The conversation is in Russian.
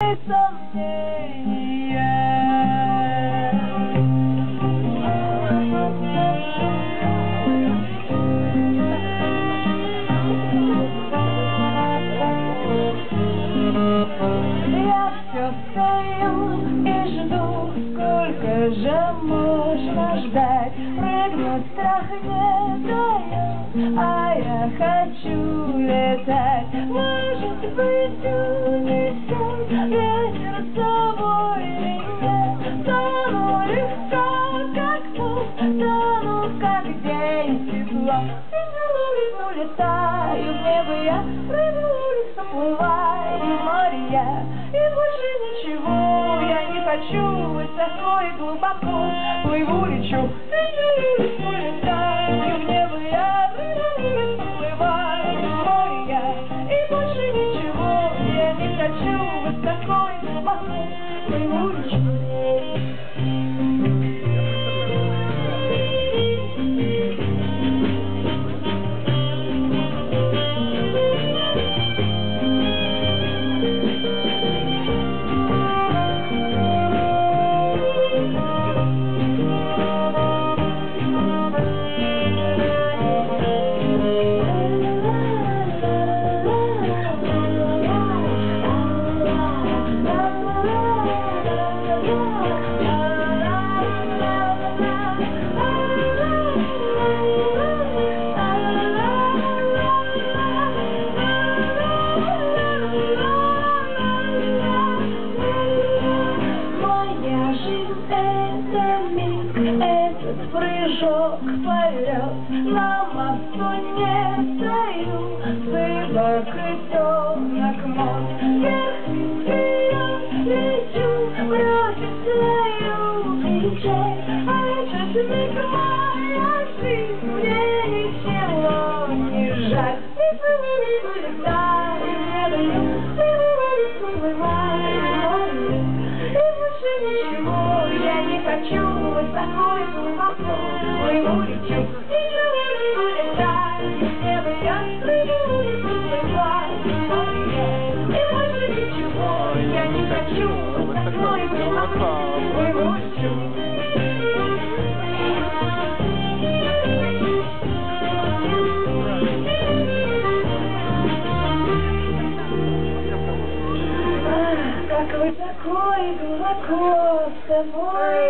Я все стою и жду, сколько же можно ждать. Прыгнуть страх не дает, а я хочу летать. Может быть, унесет ветер с собой меня. Стану легко, как пух, стану, как день тепла. Улетаю в небо я, прыгаю, уплываю в море я. И больше ничего я не хочу, высоко и глубоко плыву, лечу. Улетаю в небо я, прыгаю, уплываю в море я. И больше ничего я не хочу, высоко и глубоко плыву, лечу. Этот прыжок, полет, на мосту не стою, сывок и тонок мост, вверх вперед лечу, бросить свою печаль, а этот миг моя жизнь, мне ничего не жаль. Улетаю, не даю, уплываю, и больше ничего я не хочу, высоко и глубоко плыву, лечу. Улетаю, в небо я, уплываю, и больше ничего я не хочу, высоко и глубоко плыву, лечу. Как высоко и глубоко с тобой